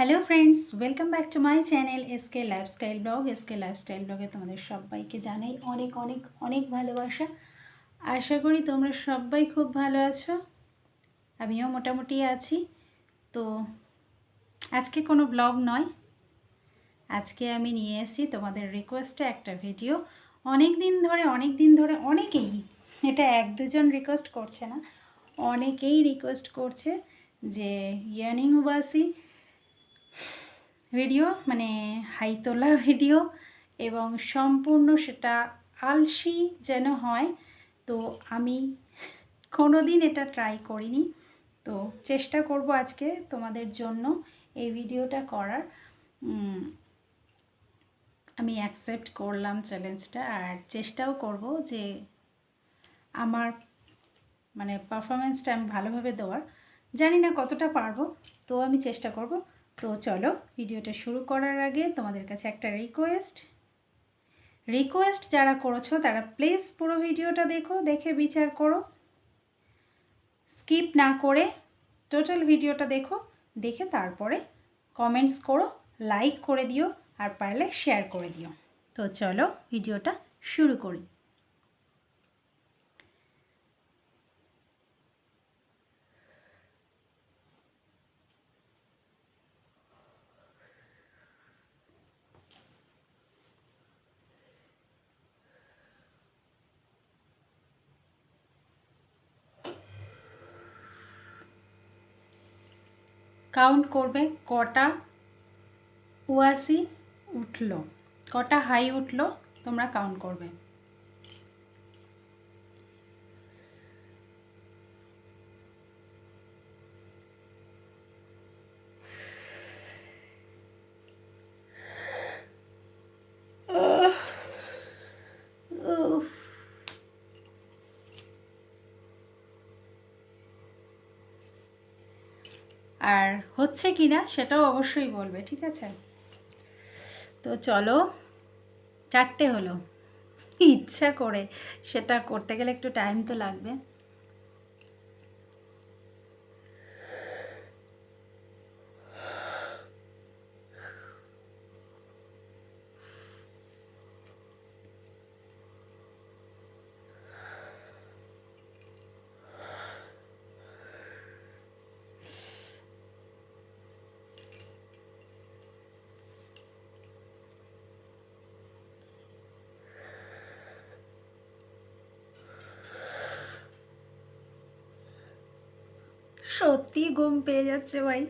Hello friends, welcome back to my channel SK lifestyle blog. SK lifestyle ব্লগে তোমাদের সবাইকে জানাই অনেক অনেক অনেক ভালোবাসা। আশা করি তোমরা সবাই খুব ভালো আছো, আমিও মোটামুটি আছি। তো আজকে কোনো ব্লগ নয়, আজকে আমি নিয়ে এসেছি তোমাদের রিকোয়েস্টে একটা ভিডিও। অনেক দিন ধরে অনেকেই, এটা এক দুজন রিকোয়েস্ট করছে না, অনেকেই রিকোয়েস্ট করছে যে ইয়ার্নিং উবাসি ভিডিও, মানে হাই তোলার ভিডিও, এবং সম্পূর্ণ সেটা আলসি যেন হয়। তো আমি কোনো দিন এটা ট্রাই করিনি, তো চেষ্টা করব আজকে তোমাদের জন্য এই ভিডিওটা করার। আমি অ্যাকসেপ্ট করলাম চ্যালেঞ্জটা, আর চেষ্টাও করব যে আমার মানে পারফরমেন্সটা আমি ভালোভাবে দেওয়ার। জানি না কতটা পারবো, তো আমি চেষ্টা করব। তো চলো ভিডিওটা শুরু করার আগে তোমাদের কাছে একটা রিকোয়েস্ট যারা করেছো তারা প্লিজ পুরো ভিডিওটা দেখে বিচার করো, স্কিপ না করে টোটাল ভিডিওটা দেখে তারপরে কমেন্টস করো, লাইক করে দিও, আর পারলে শেয়ার করে দিও। তো চলো ভিডিওটা শুরু করি। কাউন্ট করবে কটা উয়াসি উঠলো, কটা হাই উঠলো, তোমরা কাউন্ট করবে। আর হচ্ছে কি না সেটাও অবশ্যই বলবে, ঠিক আছে? তো চলো, 4টে হলো। ইচ্ছা করে সেটা করতে গেলে একটু টাইম তো লাগবে। সত্যি ঘুম পেয়ে যাচ্ছে ভাই।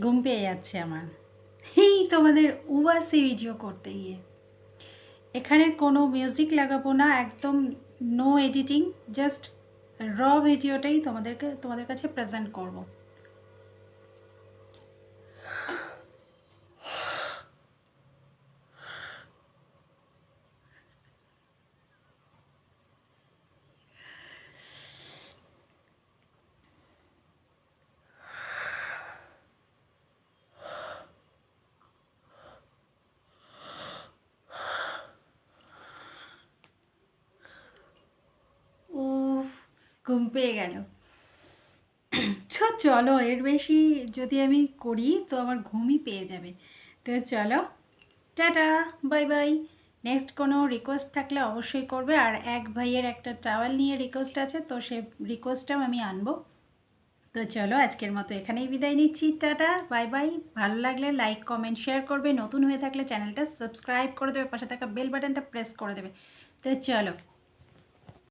ঘুম পেয়ে যাচ্ছে আমার এই তোমাদের উবাসি ভিডিও করতে গিয়ে। এখানে কোনো মিউজিক লাগাবো না, একদম নো এডিটিং, জাস্ট র ভিডিওটাই তোমাদের কাছে প্রেজেন্ট করব। ঘুম পেয়ে গেল। চলো, এর বেশি যদি আমি করি তো আমার ঘুমই পেয়ে যাবে। তো চলো, টাটা, বাই বাই। নেক্সট কোনো রিকোয়েস্ট থাকলে অবশ্যই করবে। আর এক ভাইয়ের একটা টাওয়াল নিয়ে রিকোয়েস্ট আছে, তো সে রিকোয়েস্টটাও আমি আনবো। তো চলো, আজকের মতো এখানেই বিদায় নিচ্ছি। Tata, bye bye. ভালো লাগলে লাইক, কমেন্ট, শেয়ার করবে। নতুন হয়ে থাকলে চ্যানেলটা সাবস্ক্রাইব করে দেবে, পাশে থাকা বেল বাটনটা প্রেস করে দেবে। তো চলো।